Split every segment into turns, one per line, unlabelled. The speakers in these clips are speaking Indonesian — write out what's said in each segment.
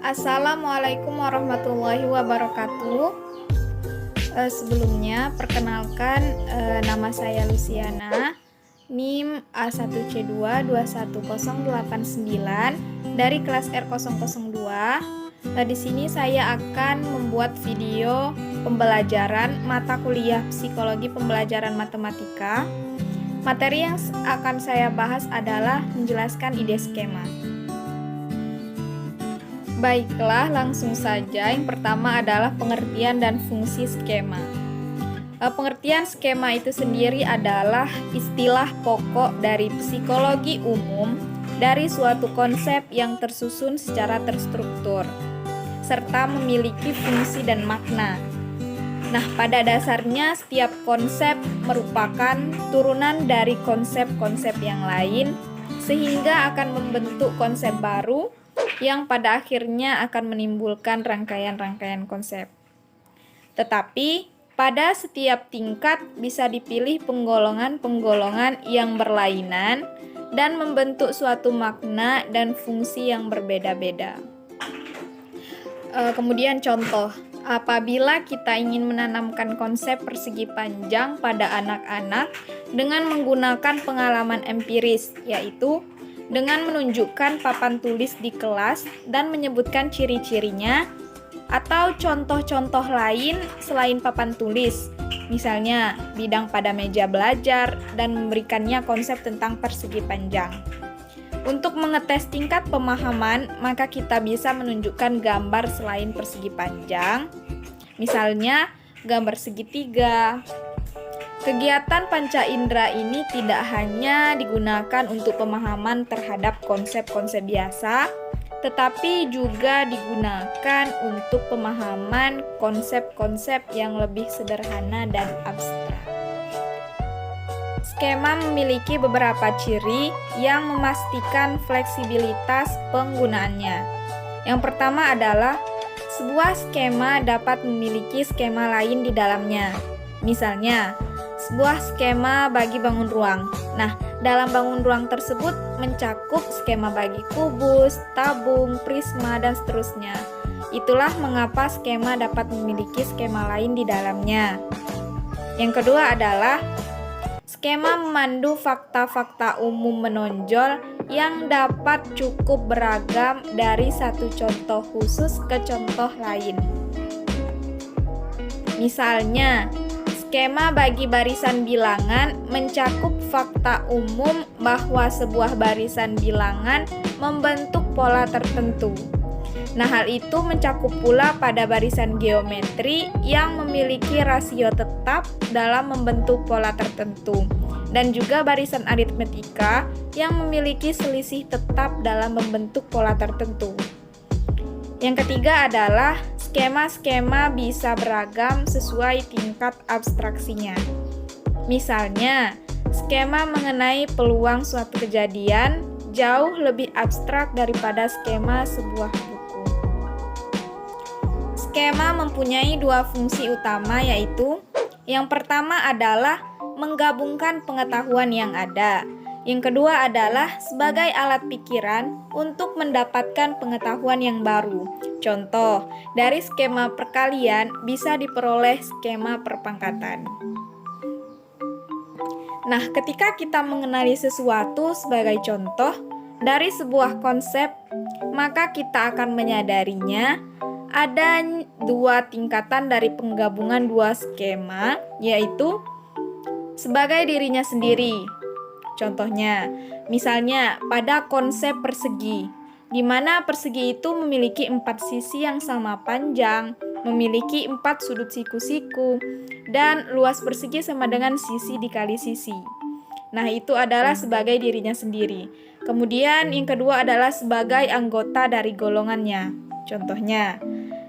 Assalamualaikum warahmatullahi wabarakatuh. Sebelumnya, perkenalkan, nama saya Luciana, NIM A1C2 21089 dari kelas R002. Di sini saya akan membuat video pembelajaran mata kuliah Psikologi Pembelajaran Matematika. Materi yang akan saya bahas adalah menjelaskan ide skema. Baiklah, langsung saja. Yang pertama adalah pengertian dan fungsi skema. Pengertian skema itu sendiri adalah istilah pokok dari psikologi umum dari suatu konsep yang tersusun secara terstruktur, serta memiliki fungsi dan makna. Nah, pada dasarnya setiap konsep merupakan turunan dari konsep-konsep yang lain, sehingga akan membentuk konsep baru yang pada akhirnya akan menimbulkan rangkaian-rangkaian konsep. Tetapi, pada setiap tingkat bisa dipilih penggolongan-penggolongan yang berlainan dan membentuk suatu makna dan fungsi yang berbeda-beda. Kemudian contoh, apabila kita ingin menanamkan konsep persegi panjang pada anak-anak dengan menggunakan pengalaman empiris, yaitu dengan menunjukkan papan tulis di kelas dan menyebutkan ciri-cirinya, atau contoh-contoh lain selain papan tulis, misalnya bidang pada meja belajar dan memberikannya konsep tentang persegi panjang. Untuk mengetes tingkat pemahaman, maka kita bisa menunjukkan gambar selain persegi panjang, misalnya gambar segitiga. Kegiatan panca indera ini tidak hanya digunakan untuk pemahaman terhadap konsep-konsep biasa, tetapi juga digunakan untuk pemahaman konsep-konsep yang lebih sederhana dan abstrak. Skema memiliki beberapa ciri yang memastikan fleksibilitas penggunaannya. Yang pertama adalah sebuah skema dapat memiliki skema lain di dalamnya. Misalnya, sebuah skema bagi bangun ruang. Nah, dalam bangun ruang tersebut mencakup skema bagi kubus, tabung, prisma, dan seterusnya. Itulah mengapa skema dapat memiliki skema lain di dalamnya. Yang kedua adalah skema memandu fakta-fakta umum menonjol yang dapat cukup beragam dari satu contoh khusus ke contoh lain. Misalnya, skema bagi barisan bilangan mencakup fakta umum bahwa sebuah barisan bilangan membentuk pola tertentu. Nah, hal itu mencakup pula pada barisan geometri yang memiliki rasio tetap dalam membentuk pola tertentu, dan juga barisan aritmetika yang memiliki selisih tetap dalam membentuk pola tertentu. Yang ketiga adalah skema-skema bisa beragam sesuai tingkat abstraksinya. Misalnya, skema mengenai peluang suatu kejadian jauh lebih abstrak daripada skema sebuah buku. Skema mempunyai dua fungsi utama, yaitu yang pertama adalah menggabungkan pengetahuan yang ada. Yang kedua adalah sebagai alat pikiran untuk mendapatkan pengetahuan yang baru. Contoh, dari skema perkalian bisa diperoleh skema perpangkatan. Nah, ketika kita mengenali sesuatu sebagai contoh dari sebuah konsep, maka kita akan menyadarinya ada dua tingkatan dari penggabungan dua skema, yaitu sebagai dirinya sendiri. Contohnya, misalnya pada konsep persegi, di mana persegi itu memiliki 4 sisi yang sama panjang, memiliki 4 sudut siku-siku, dan luas persegi sama dengan sisi dikali sisi. Nah, itu adalah sebagai dirinya sendiri. Kemudian yang kedua adalah sebagai anggota dari golongannya. Contohnya,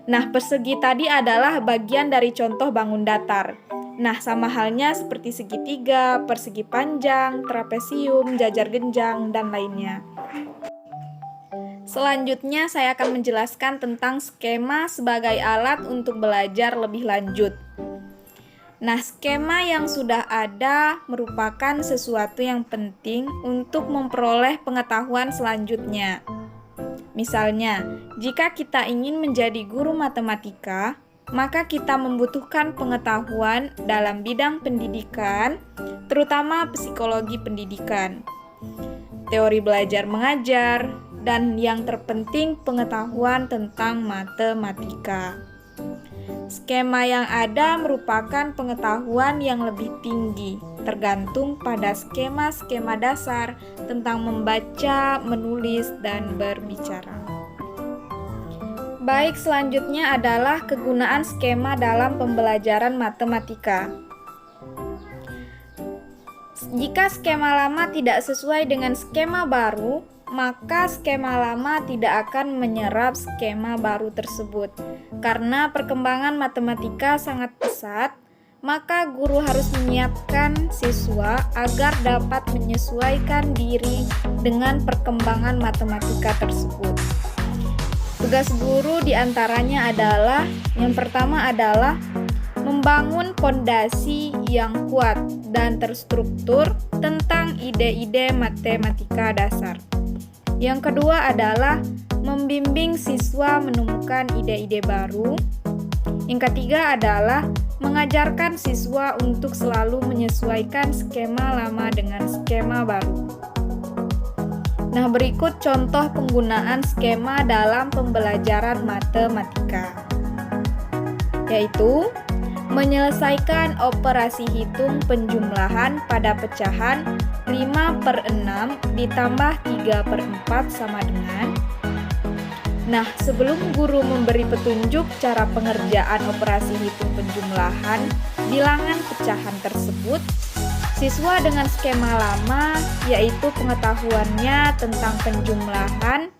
nah persegi tadi adalah bagian dari contoh bangun datar. Nah, sama halnya seperti segitiga, persegi panjang, trapesium, jajar genjang, dan lainnya. Selanjutnya, saya akan menjelaskan tentang skema sebagai alat untuk belajar lebih lanjut. Nah, skema yang sudah ada merupakan sesuatu yang penting untuk memperoleh pengetahuan selanjutnya. Misalnya, jika kita ingin menjadi guru matematika, maka kita membutuhkan pengetahuan dalam bidang pendidikan, terutama psikologi pendidikan, teori belajar mengajar, dan yang terpenting pengetahuan tentang matematika. Skema yang ada merupakan pengetahuan yang lebih tinggi, tergantung pada skema-skema dasar tentang membaca, menulis, dan berbicara. Baik, selanjutnya adalah kegunaan skema dalam pembelajaran matematika. Jika skema lama tidak sesuai dengan skema baru, maka skema lama tidak akan menyerap skema baru tersebut. Karena perkembangan matematika sangat pesat, maka guru harus menyiapkan siswa agar dapat menyesuaikan diri dengan perkembangan matematika tersebut. Tugas guru diantaranya adalah, yang pertama adalah membangun fondasi yang kuat dan terstruktur tentang ide-ide matematika dasar. Yang kedua adalah membimbing siswa menemukan ide-ide baru. Yang ketiga adalah mengajarkan siswa untuk selalu menyesuaikan skema lama dengan skema baru. Nah, berikut contoh penggunaan skema dalam pembelajaran matematika, yaitu menyelesaikan operasi hitung penjumlahan pada pecahan 5/6 ditambah 3/4 sama dengan. Nah, sebelum guru memberi petunjuk cara pengerjaan operasi hitung penjumlahan bilangan pecahan tersebut, siswa dengan skema lama, yaitu pengetahuannya tentang penjumlahan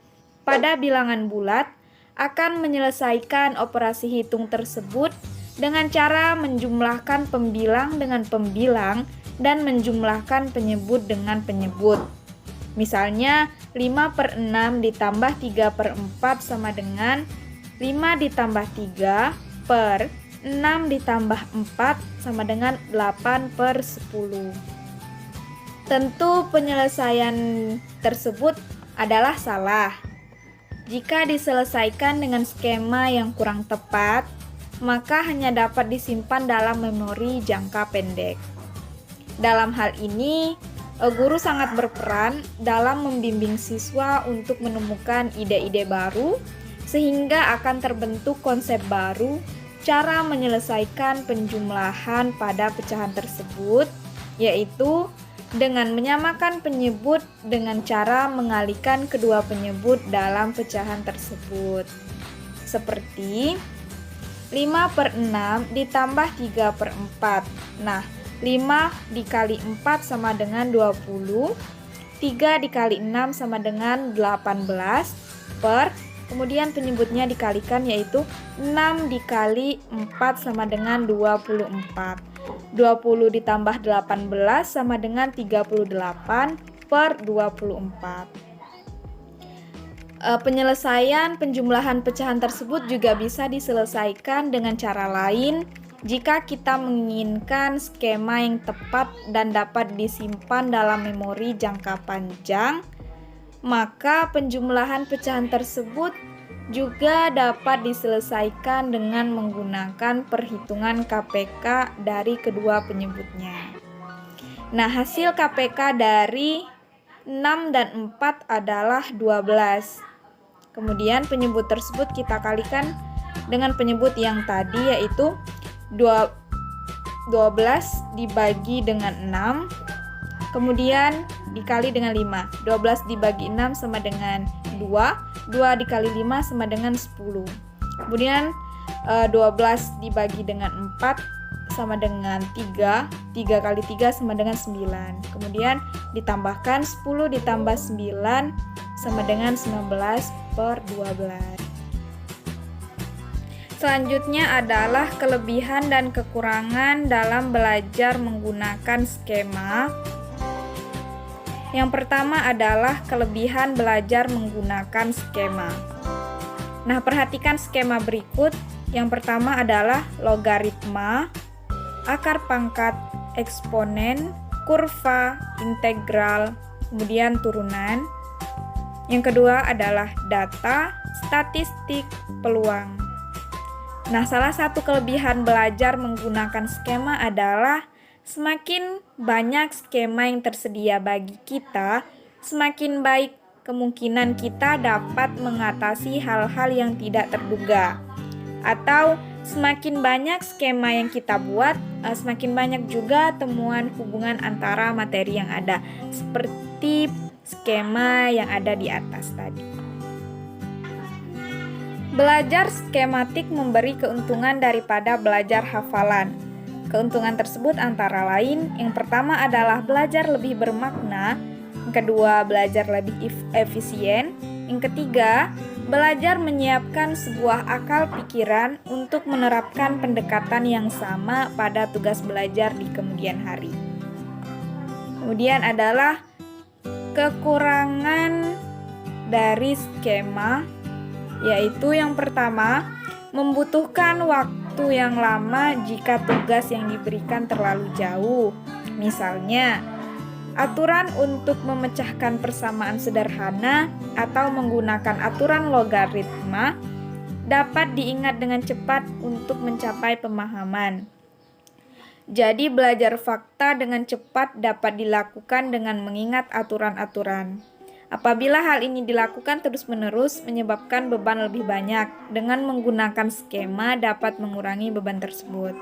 pada bilangan bulat, akan menyelesaikan operasi hitung tersebut dengan cara menjumlahkan pembilang dengan pembilang dan menjumlahkan penyebut dengan penyebut. Misalnya, 5/6 ditambah 3/4 sama dengan 5 ditambah 3 per 6 ditambah 4 sama dengan 8/10. Tentu penyelesaian tersebut adalah salah. Jika diselesaikan dengan skema yang kurang tepat, maka hanya dapat disimpan dalam memori jangka pendek. Dalam hal ini, guru sangat berperan dalam membimbing siswa untuk menemukan ide-ide baru, sehingga akan terbentuk konsep baru, cara menyelesaikan penjumlahan pada pecahan tersebut, yaitu dengan menyamakan penyebut dengan cara mengalihkan kedua penyebut dalam pecahan tersebut. Seperti 5/6 ditambah 3/4. Nah, 5 dikali 4 sama dengan 20, 3 dikali 6 sama dengan 18, per, kemudian penyebutnya dikalikan yaitu 6 dikali 4 sama dengan 24. 20 ditambah 18 sama dengan 38 per 24. Penyelesaian penjumlahan pecahan tersebut juga bisa diselesaikan dengan cara lain jika kita menginginkan skema yang tepat dan dapat disimpan dalam memori jangka panjang. Maka penjumlahan pecahan tersebut juga dapat diselesaikan dengan menggunakan perhitungan KPK dari kedua penyebutnya. Nah, hasil KPK dari 6 dan 4 adalah 12. Kemudian penyebut tersebut kita kalikan dengan penyebut yang tadi, yaitu 12 dibagi dengan 6, kemudian dikali dengan 5. 12 dibagi 6 sama dengan 2, 2 dikali 5 sama dengan 10. Kemudian 12 dibagi dengan 4 sama dengan 3, 3 kali 3 sama dengan 9. Kemudian ditambahkan 10 ditambah 9 sama dengan 19 per 12. Selanjutnya adalah kelebihan dan kekurangan dalam belajar menggunakan skema. Yang pertama adalah kelebihan belajar menggunakan skema. Nah, perhatikan skema berikut. Yang pertama adalah logaritma, akar pangkat, eksponen, kurva, integral, kemudian turunan. Yang kedua adalah data, statistik, peluang. Nah, salah satu kelebihan belajar menggunakan skema adalah semakin banyak skema yang tersedia bagi kita, semakin baik kemungkinan kita dapat mengatasi hal-hal yang tidak terduga. Atau semakin banyak skema yang kita buat, semakin banyak juga temuan hubungan antara materi yang ada, seperti skema yang ada di atas tadi. Belajar skematik memberi keuntungan daripada belajar hafalan. Keuntungan tersebut antara lain, yang pertama adalah belajar lebih bermakna, yang kedua belajar lebih efisien, yang ketiga belajar menyiapkan sebuah akal pikiran untuk menerapkan pendekatan yang sama pada tugas belajar di kemudian hari. Kemudian adalah kekurangan dari skema, yaitu yang pertama, membutuhkan waktu yang lama jika tugas yang diberikan terlalu jauh. Misalnya, aturan untuk memecahkan persamaan sederhana atau menggunakan aturan logaritma dapat diingat dengan cepat untuk mencapai pemahaman. Jadi, belajar fakta dengan cepat dapat dilakukan dengan mengingat aturan-aturan. Apabila hal ini dilakukan terus-menerus menyebabkan beban lebih banyak, dengan menggunakan skema dapat mengurangi beban tersebut.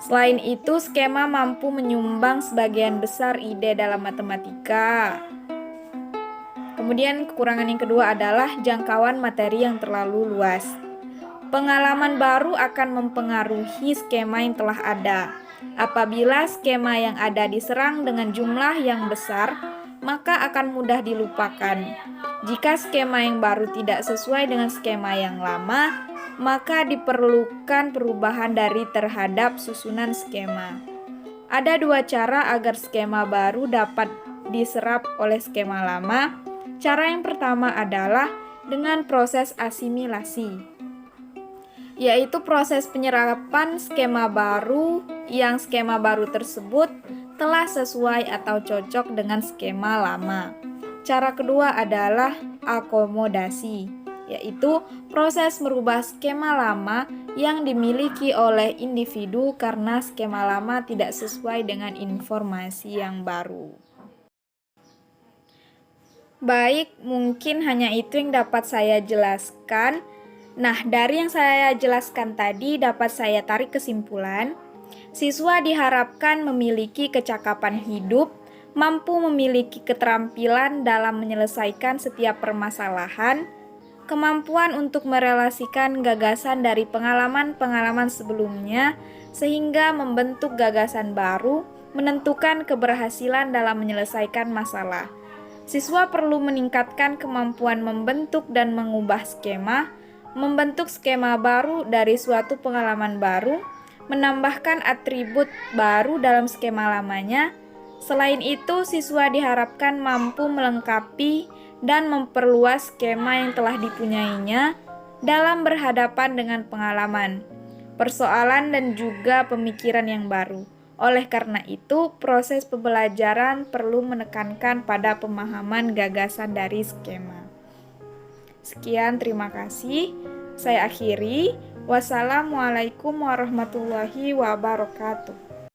Selain itu, skema mampu menyumbang sebagian besar ide dalam matematika. Kemudian kekurangan yang kedua adalah jangkauan materi yang terlalu luas. Pengalaman baru akan mempengaruhi skema yang telah ada. Apabila skema yang ada diserang dengan jumlah yang besar, maka akan mudah dilupakan. Jika skema yang baru tidak sesuai dengan skema yang lama, maka diperlukan perubahan dari terhadap susunan skema. Ada dua cara agar skema baru dapat diserap oleh skema lama. Cara yang pertama adalah dengan proses asimilasi, yaitu proses penyerapan skema baru yang skema baru tersebut telah sesuai atau cocok dengan skema lama. Cara kedua adalah akomodasi, yaitu proses merubah skema lama yang dimiliki oleh individu karena skema lama tidak sesuai dengan informasi yang baru. Baik, mungkin hanya itu yang dapat saya jelaskan. Nah, dari yang saya jelaskan tadi dapat saya tarik kesimpulan. Siswa diharapkan memiliki kecakapan hidup, mampu memiliki keterampilan dalam menyelesaikan setiap permasalahan, kemampuan untuk merelasikan gagasan dari pengalaman-pengalaman sebelumnya, sehingga membentuk gagasan baru, menentukan keberhasilan dalam menyelesaikan masalah. Siswa perlu meningkatkan kemampuan membentuk dan mengubah skema, membentuk skema baru dari suatu pengalaman baru, menambahkan atribut baru dalam skema lamanya. Selain itu, siswa diharapkan mampu melengkapi dan memperluas skema yang telah dipunyainya dalam berhadapan dengan pengalaman, persoalan, dan juga pemikiran yang baru. Oleh karena itu, proses pembelajaran perlu menekankan pada pemahaman gagasan dari skema. Sekian, terima kasih. Saya akhiri. Wassalamualaikum warahmatullahi wabarakatuh.